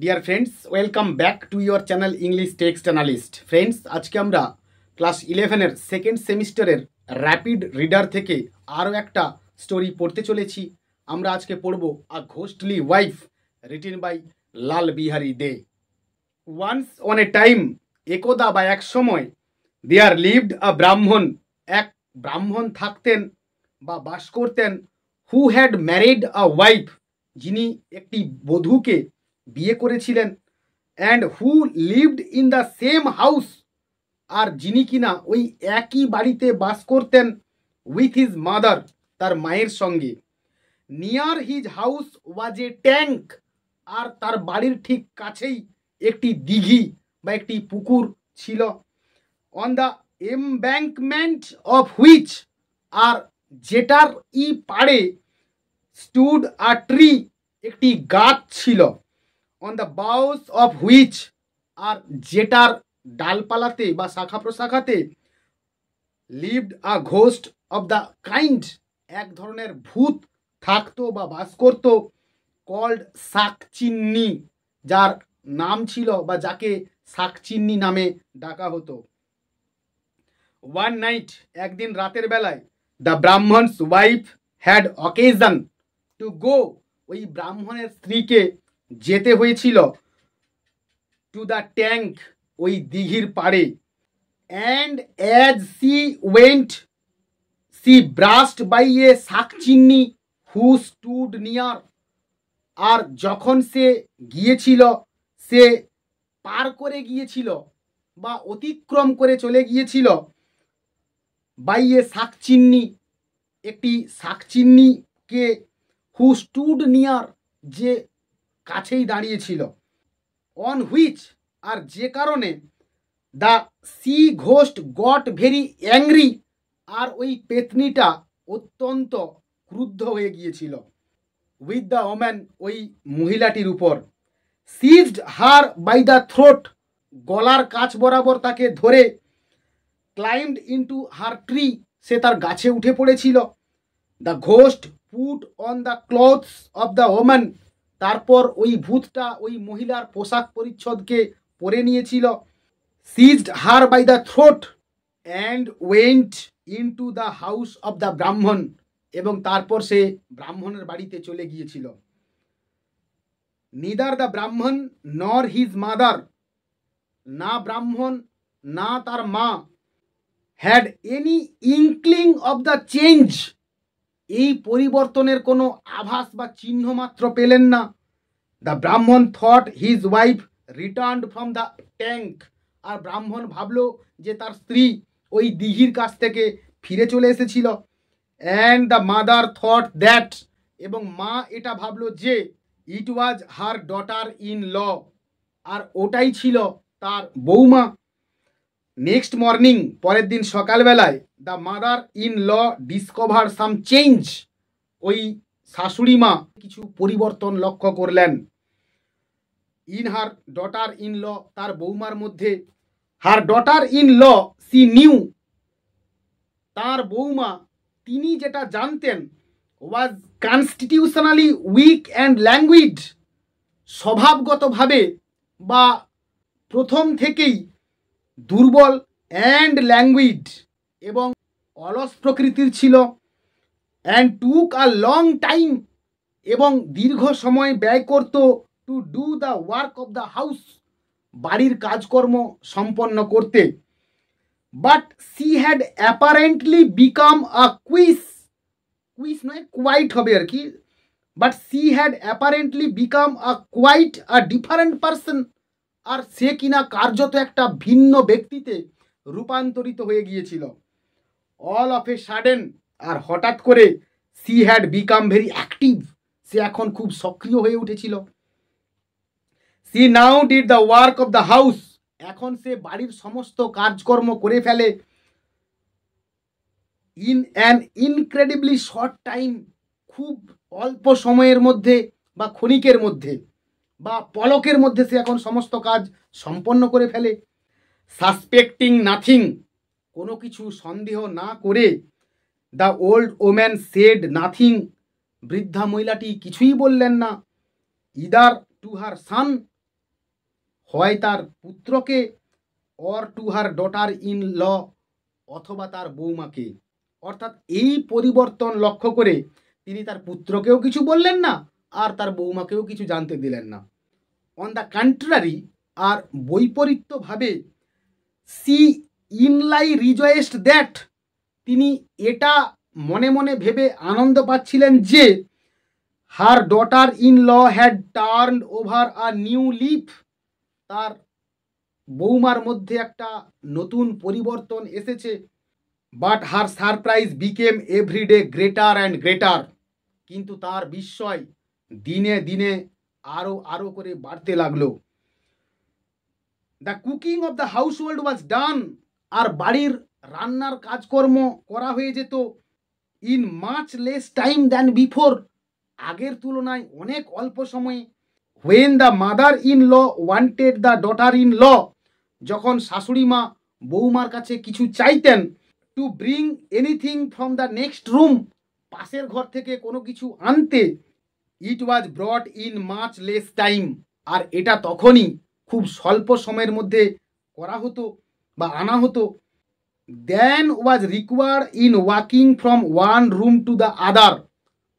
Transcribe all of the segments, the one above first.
Deer friends, welcome back to your channel English text analyst. Friends, আজকে আমরা class 11-এর second সেমিস্টারের rapid reader থেকে আরও একটা স্টোরি পড়তে চলেছি। আমরা আজকে পড়ব a ghostly wife, written by Lal Behari Dey. Once on a time, একদা বা এক সময়, দেয়ার লিভড আ ব্রাহ্মণ, এক ব্রাহ্মণ থাকতেন বা বাস করতেন, who had married a wife, যিনি একটি বধূকে বিয়ে করেছিলেন, and who lived in the same house, আর যিনি কিনা ওই একই বাড়িতে বাস করতেন, উইথ হিজ মাদার, তার মায়ের সঙ্গে। Near his house was a tank, আর তার বাড়ির ঠিক কাছেই একটি দিঘি বা একটি পুকুর ছিল। On the embankment of which, আর যেটার পাড়ে, স্টুড আ ট্রি, একটি গাছ ছিল। On the boughs of which, আর যেটার ডালপালাতে বা শাখা প্রশাখাতে, lived a ghost of the kind, এক ধরনের ভূত থাকতো বা বাস করত, কল্ড শাকচিন্নি, যার নাম ছিল বা যাকে শাকচিন্নি নামে ডাকা হতো। ওয়ান নাইট, একদিন রাতের বেলায়, the Brahman's wife had occasion to go, ওই ব্রাহ্মণের স্ত্রীকে যেতে হয়েছিল, টু দ্য ট্যাঙ্ক, ওই দিঘির পাড়ে। And as she went, she brushed by a Shakchinni who stood near, আর যখন সে গিয়েছিল, সে পার করে গিয়েছিল বা অতিক্রম করে চলে গিয়েছিল, বাই এ শাকচিন্নি, একটি শাকচিন্নিকে, হু স্টুড নিয়ার, যে কাছেই দাঁড়িয়েছিল। অন হুইচ, আর যে কারণে, the she ghost got very angry, আর ওই পেতনিটা অত্যন্ত ক্রুদ্ধ হয়ে গিয়েছিল। উইথ দ্য ওম্যান, ওই মহিলাটির উপর। Seized her by the throat, গলার কাছ বরাবর তাকে ধরে, ক্লাইম্বড ইনটু হার ট্রি, সে তার গাছে উঠে পড়েছিল। The ghost put on the clothes of the woman, তারপর ওই ভূতটা ওই মহিলার পোশাক পরিচ্ছদকে পরে নিয়েছিল। Seized her by the throat and went into the house of the Brahmin, এবং তারপর সে ব্রাহ্মণের বাড়িতে চলে গিয়েছিল। নিদার দ্য ব্রাহ্মণ নর হিজ মাদার, না ব্রাহ্মণ না তার মা, had any inkling of the change, এই পরিবর্তনের কোনো আভাস বা চিহ্ন মাত্র পেলেন না। The Brahman thought his wife returned from the tank, আর ব্রাহ্মণ ভাবল যে তার স্ত্রী ওই দিঘির কাছ থেকে ফিরে চলে এসেছিল। And the mother thought that, এবং মা এটা ভাবল যে, ইট ওয়াজ হার ডটার ইন ল, আর ওটাই ছিল তার বৌমা। নেক্সট মর্নিং, পরের দিন সকালবেলায়, the mother in law discover some change, ওই শাশুড়ি মা কিছু পরিবর্তন লক্ষ্য করলেন। In her daughter in law, তার বৌমার মধ্যে। Her daughter in law she knew, তার বৌমা, তিনি যেটা জানতেন, was constitutionally weak and languid, স্বভাবগতভাবে বা প্রথম থেকেই দুর্বল, অ্যান্ড ল্যাঙ্গুইড, এবং অলস প্রকৃতির ছিল। And took a long time, এবং দীর্ঘ সময় ব্যয় করত, to do the work of the house, বাড়ির কাজকর্ম সম্পন্ন করতে। But she had apparently become a quite নয়, কোয়াইট হবে আর কি, but she had apparently become a quite a different person, আর সে কিনা কার্যত একটা ভিন্ন ব্যক্তিতে রূপান্তরিত হয়ে গিয়েছিল। অল অফ এ সাডেন, আর হঠাৎ করে, she had become very active, সে এখন খুব সক্রিয় হয়ে উঠেছিল। She now did the work of the house, এখন সে বাড়ির সমস্ত কাজকর্ম করে ফেলে। In an incredibly short time, খুব অল্প সময়ের মধ্যে বা ক্ষণিকের মধ্যে বা পলকের মধ্যে সে এখন সমস্ত কাজ সম্পন্ন করে ফেলে। সাসপেক্টিং নাথিং, কোনো কিছু সন্দেহ না করে, the old woman shed nothing, বৃদ্ধা মহিলাটি কিছুই বললেন না। ইদার টু হার সান, হয় তার পুত্রকে, or to her daughter in law, অথবা তার বৌমাকে। অর্থাৎ এই পরিবর্তন লক্ষ্য করে তিনি তার পুত্রকেও কিছু বললেন না, আর তার বৌমাকেও কিছু জানতে দিলেন না। অন দ্য কন্ট্রারি, আর বৈপরীত্যভাবে, সি ইনলাই রিজয়েস্ট দ্যাট, তিনি এটা মনে মনে ভেবে আনন্দ পাচ্ছিলেন যে her daughter in law had turned over a new leaf, তার বৌমার মধ্যে একটা নতুন পরিবর্তন এসেছে। But her surprise became every day greater and greater, কিন্তু তার বিস্ময় দিনে দিনে আরও আরও করে বাড়তে লাগলো। The cooking of the household was done, আর বাড়ির রান্নার কাজকর্ম করা হয়ে যেত in much less time than before, আগের তুলনায় অনেক অল্প সময়ে। When the mother in law wanted the daughter in law, যখন শাশুড়ি মা বৌমার কাছে কিছু চাইতেন, to bring anything from the next room, পাশের ঘর থেকে কোনো কিছু আনতে, it was brought in much less time, আর এটা তখনই খুব স্বল্প সময়ের মধ্যে করা হতো বা আনা হতো। Than was required in walking from one room to the other,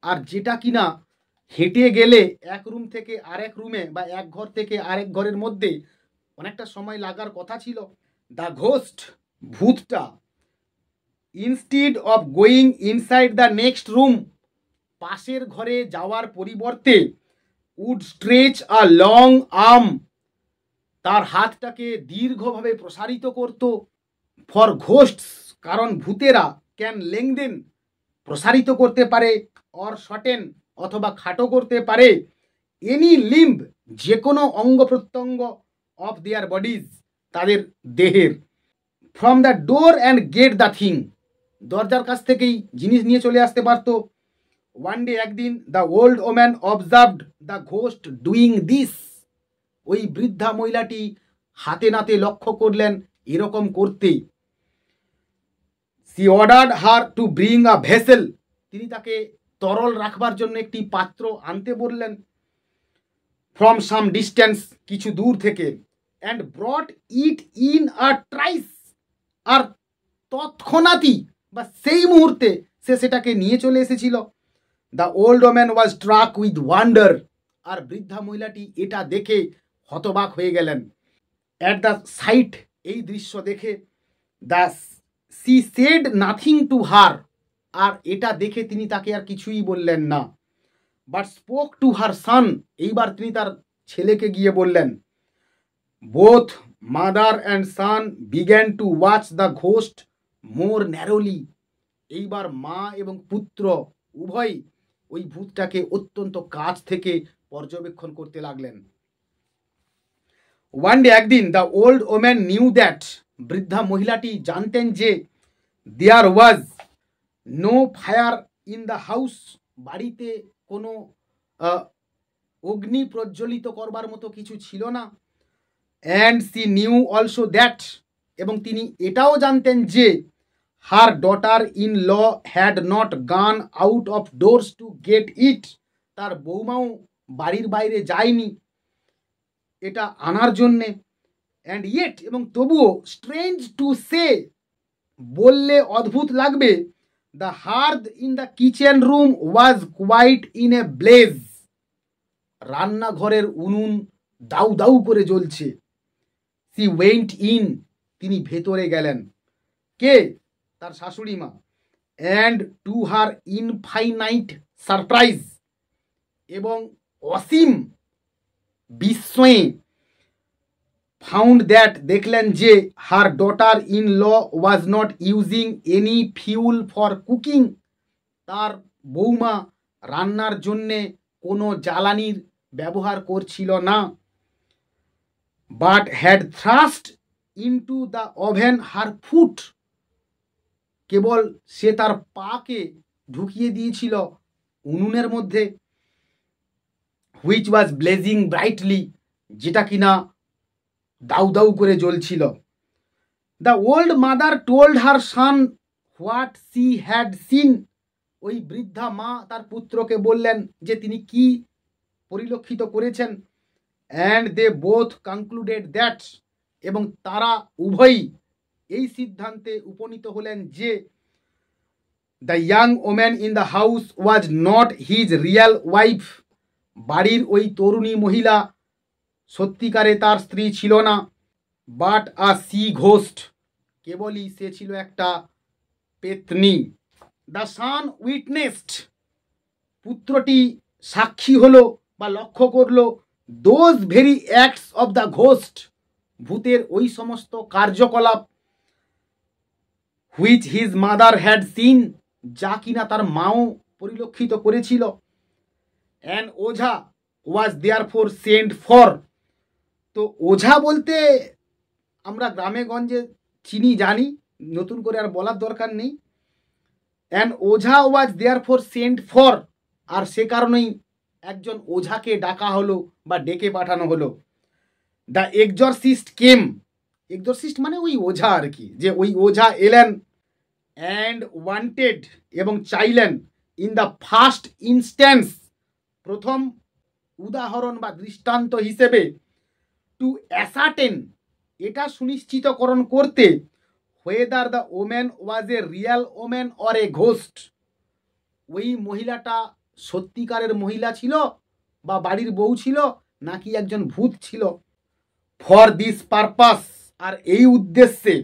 আর যেটা কিনা হেঁটে গেলে এক রুম থেকে আরেক রুমে বা এক ঘর থেকে আরেক ঘরের মধ্যে অনেকটা সময় লাগার কথা ছিল। দ্য ঘোস্ট, ভূতটা, instead of going inside the next room, পাশের ঘরে যাওয়ার পরিবর্তে, would stretch a long arm, তার হাতটাকে দীর্ঘভাবে প্রসারিত করত। ফর ঘোস্টস, কারণ ভূতেরা, ক্যান লেংদেন, প্রসারিত করতে পারে, অর শর্টেন, অথবা খাটো করতে পারে, এনি লিম্ব, যে কোনো অঙ্গ প্রত্যঙ্গ, অফ দেয়ার বডিজ, তাদের দেহের। From the door and get the thing, দরজার কাছ থেকেই জিনিস নিয়ে চলে আসতে পারত। ওয়ান ডে, একদিন, the old woman observed the ghost doing this, ওই বৃদ্ধা মহিলাটি হাতে নাতে লক্ষ্য করলেন এরকম করতে। She ordered her to bring a vessel, তিনি তাকে তরল রাখবার জন্য একটি পাত্র আনতে বললেন। ফ্রম সাম ডিস্টেন্স, কিছু দূর থেকে। And brought it in a trice, আর তৎক্ষণাৎই বা সেই মুহূর্তে সে সেটাকে নিয়ে চলে এসেছিল। The old woman was struck with wonder, আর বৃদ্ধা মহিলাটি এটা দেখে হতবাক হয়ে গেলেন। অ্যাট দ্য সাইট, এই দৃশ্য দেখে, the she said nothing to her, আর এটা দেখে তিনি তাকে আর কিছুই বললেন না। But spoke to her son, এইবার তিনি তার ছেলেকে গিয়ে বললেন। Both mother and son began to watch the ghost more narrowly, এইবার মা এবং পুত্র উভয়ই ওই ভূতটাকে অত্যন্ত কাছ থেকে পর্যবেক্ষণ করতে লাগলেন। ওয়ান ডে, একদিন, the old woman knew that, বৃদ্ধা মহিলাটি জানতেন যে, there was no fire in the house, বাড়িতে কোনো অগ্নি প্রজ্বলিত করবার মতো কিছু ছিল না। And she knew also that, এবং তিনি এটাও জানতেন যে, her daughter in law had not gone out of doors to get it, তার বৌমাও বাড়ির বাইরে যায়নি এটা আনার জন্যে। অ্যান্ড ইয়েট, এবং তবুও, স্ট্রেঞ্জ টু সে, বললে অদ্ভুত লাগবে, the hearth in the kitchen room was quite in a blaze, রান্নাঘরের উনুন দাউ দাউ করে জ্বলছে। সি ওয়েন্ট ইন, তিনি ভেতরে গেলেন। কে? তার শাশুড়ি মা। And to her infinite surprise, এবং অসীম বিস্ময়ে, ফাউন্ড দ্যাট, দেখলেন যে, her daughter in law was not using any fuel for cooking, তার বৌমা রান্নার জন্যে কোনো জ্বালানির ব্যবহার করছিল না। But had thrust into the oven her foot, কেবল সে তার পাকে ঢুকিয়ে দিয়েছিল উনুনের মধ্যে। হুইচ ওয়াজ ব্লেজিং ব্রাইটলি, যেটা কিনা দাউ দাউ করে জ্বলছিল। The old mother told her son what she had seen, ওই বৃদ্ধা মা তার পুত্রকে বললেন যে তিনি কি পরিলক্ষিত করেছেন। And they both concluded that, এবং তারা উভয়ই এই সিদ্ধান্তে উপনীত হলেন যে the young woman in the house was not his real wife, বাড়ির ওই তরুণী মহিলা সত্যিকারে তার স্ত্রী ছিল না, বাট আ সি ঘোস্ট, কেবলই সে ছিল একটা পেতনি। দ্য সান উইটনেসড, পুত্রটি সাক্ষী হলো বা লক্ষ্য করলো those very acts of the ghost, ভূতের ওই সমস্ত কার্যকলাপ, which his mother had seen, যা কিনা তার মাও পরিলক্ষিত করেছিল। An ojha was there for sent for, তো ওঝা বলতে আমরা গ্রামে গঞ্জে চিনি জানি, নতুন করে আর বলার দরকার নেই। An ojha was there for sent for, আর সে কারণেই একজন ওঝাকে ডাকা হলো বা ডেকে পাঠানো হলো। দ্য এক্সরসিস্ট কেম, এক্সরসিস্ট মানে ওই ওঝা আর কি, যে ওই ওঝা এলেন, অ্যান্ড ওয়ান্টেড, এবং চাইলেন, ইন দ্য ফার্স্ট ইনস্ট্যান্স, প্রথম উদাহরণ বা দৃষ্টান্ত হিসেবে, টু অ্যাসার্টেন, এটা সুনিশ্চিতকরণ করতে, whether the woman was A Real woman or a ghost, ওই মহিলাটা সত্যিকারের মহিলা ছিল বা বাড়ির বউ ছিল নাকি একজন ভূত ছিল। ফর দিস পারপাস, আর এই উদ্দেশ্যে,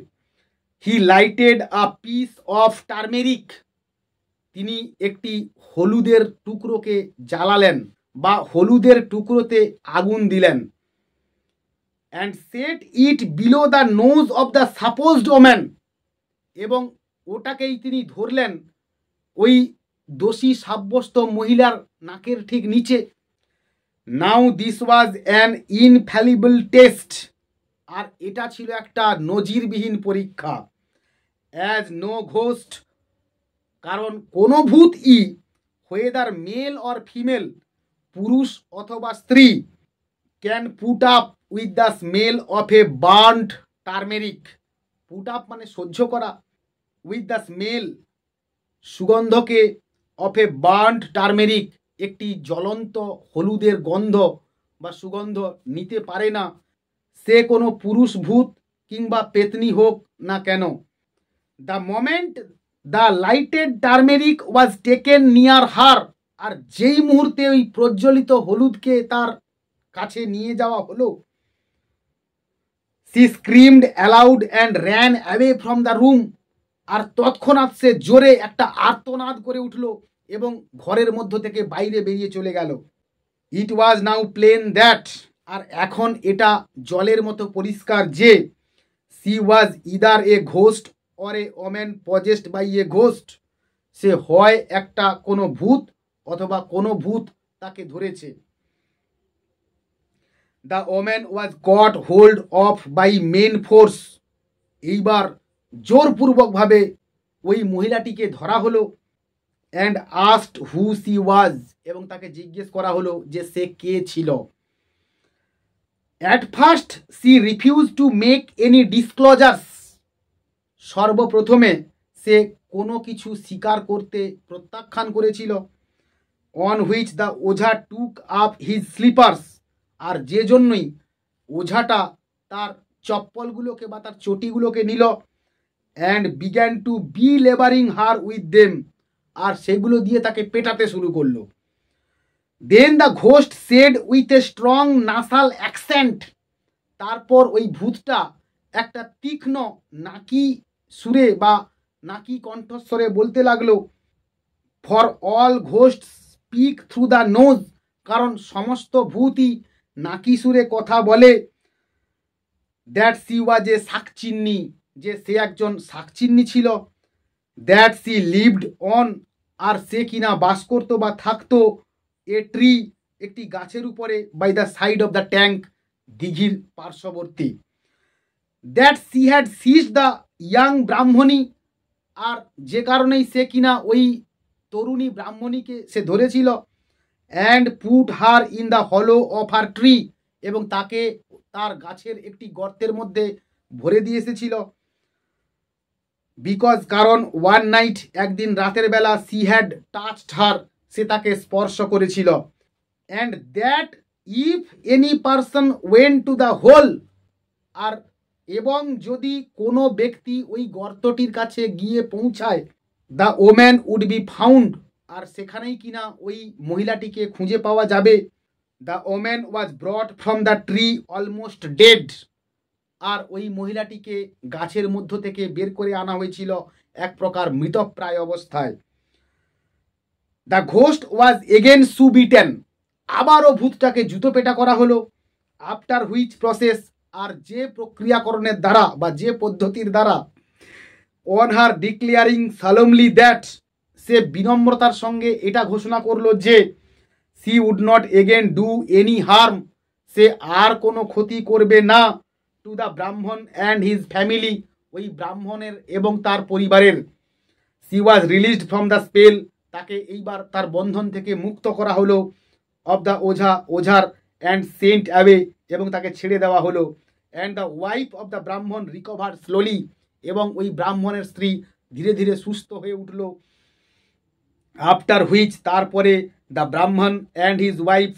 he lighted a piece of turmeric, তিনি একটি হলুদের টুকরোকে জ্বালালেন বা হলুদের টুকরোতে আগুন দিলেন। And set it below the nose of the supposed woman, এবং ওটাকেই তিনি ধরলেন ওই দোষী সাব্যস্ত মহিলার নাকের ঠিক নিচে। নাও দিস ওয়াজ অ্যান ইনফ্যালিবল টেস্ট, আর এটা ছিল একটা নজিরবিহীন পরীক্ষা। অ্যাজ নো ঘোস্ট, কারণ কোনো ভূতই, হোয়েদার মেল অর ফিমেল, পুরুষ অথবা স্ত্রী, can put up with the smell of a burnt turmeric, put up মানে সহ্য করা, উইথ দ্য স্মেল সুগন্ধকে, অফ এ বার্নড টার্মেরিক একটি জ্বলন্ত হলুদের গন্ধ বা সুগন্ধ নিতে পারে না, সে কোনো পুরুষ ভূত কিংবা পেতনি হোক না কেন। The moment the lighted turmeric was taken near her, আর যেই মুহূর্তে ওই প্রজ্বলিত হলুদকে তার কাছে নিয়ে যাওয়া হলো, she screamed aloud and ran away from the room, আর তৎক্ষণাৎ সে জোরে একটা আর্তনাদ করে উঠল এবং ঘরের মধ্য থেকে বাইরে বেরিয়ে চলে গেল। ইট ওয়াজ নাও প্লেন দ্যাট, আর এখন এটা জলের মতো পরিষ্কার যে, she was either a ghost or a woman possessed by a ghost, সে হয় একটা কোনো ভূত অথবা কোনো ভূত তাকে ধরেছে। The woman was got hold of by main force, এইবার জোরপূর্বকভাবে ওই মহিলাটিকে ধরা হলো। And asked who she was, এবং তাকে জিজ্ঞেস করা হলো যে সে কে ছিল। At first she refuse to make any disclosures, সর্বপ্রথমে সে কোনো কিছু স্বীকার করতে প্রত্যাখ্যান করেছিল। On which the ojha took up his slippers, আর যে জন্যই ওঝাটা তার চপ্পলগুলোকে বা তার চটিগুলোকে নিল। And began to be labouring her with them, আর সেগুলো দিয়ে তাকে পেটাতে শুরু করলো। Then the ghost said with a strong nasal accent, তারপর ওই ভূতটা একটা তীক্ষ্ণ নাকি সুরে বা নাকি কণ্ঠস্বরে বলতে লাগলো, for all ghost speak through the nose, কারণ সমস্ত ভূতই নাকি সুরে কথা বলে। দ্যাট সি ওয়াজ এ শাকচিন্নি, যে সে একজন শাকচিন্নি ছিল। দ্যাট সি লিভড অন, আর সে কিনা বাস করতো বা থাকতো, এ ট্রি, একটি গাছের উপরে, by the side of the tank, দিঘির পার্শ্ববর্তী। That she had seize the young Brahmani, আর যে কারণেই সে কিনা ওই তরুণী ব্রাহ্মণীকে সে ধরেছিল। And put her in the hollow of her tree, এবং তাকে তার গাছের একটি গর্তের মধ্যে ভরে দিয়ে এসেছিল। বিকজ, কারণ ওয়ান নাইট, একদিন রাতের বেলা, সি হ্যাড টাচড হার, সে তাকে স্পর্শ করেছিল। And that if any person went to the hole, আর এবং যদি কোনো ব্যক্তি ওই গর্তটির কাছে গিয়ে পৌঁছায়, the woman would be found, আর সেখানেই কিনা ওই মহিলাটিকে খুঁজে পাওয়া যাবে। The woman was brought from the tree almost dead, আর ওই মহিলাটিকে গাছের মধ্য থেকে বের করে আনা হয়েছিল এক প্রকার মৃতপ্রায় অবস্থায়। দ্য ঘোস্ট ওয়াজ এগেন সু বিটেন, আবারও ভূতটাকে জুতো পেটা করা হলো। আফটার হুইচ প্রসেস, আর যে প্রক্রিয়াকরণের দ্বারা বা যে পদ্ধতির দ্বারা, on her declaring Shalmali that, সে বিনম্রতার সঙ্গে এটা ঘোষণা করলো যে she would not again do any harm, সে আর কোনো ক্ষতি করবে না, to the Brahman and his family, ওই ব্রাহ্মণের এবং তার পরিবারের। She was released from the spell, তাকে এইবার তার বন্ধন থেকে মুক্ত করা হলো। অফ দ্য ওঝার অ্যান্ড সেন্ট অ্যাওয়ে, এবং তাকে ছেড়ে দেওয়া হলো। And the wife of the ব্রাহ্মণ রিকভার স্লোলি, এবং ওই ব্রাহ্মণের স্ত্রী ধীরে ধীরে সুস্থ হয়ে উঠল। আফটার হুইচ, তারপরে, the Brahman and his wife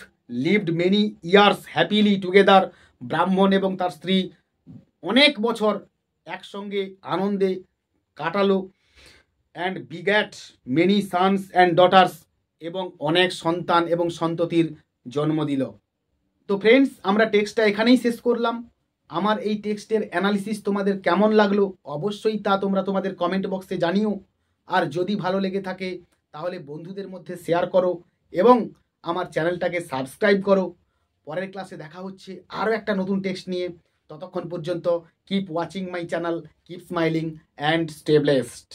lived many years happily together, ব্রাহ্মণ এবং তার স্ত্রী অনেক বছর একসঙ্গে আনন্দে কাটালো। And begat many sons and daughters, এবং অনেক সন্তান এবং সন্ততির জন্ম দিল। তো ফ্রেন্ডস, আমরা টেক্সটটা এখানেই শেষ করলাম। আমার এই টেক্সটের অ্যানালিসিস তোমাদের কেমন লাগলো অবশ্যই তা তোমরা তোমাদের কমেন্ট বক্সে জানিও। আর যদি ভালো লেগে থাকে তাহলে বন্ধুদের মধ্যে শেয়ার করো এবং আমার চ্যানেলটাকে সাবস্ক্রাইব করো। পরের ক্লাসে দেখা হচ্ছে আরও একটা নতুন টেক্সট নিয়ে। ততক্ষণ পর্যন্ত keep watching my channel, keep smiling and stay blessed.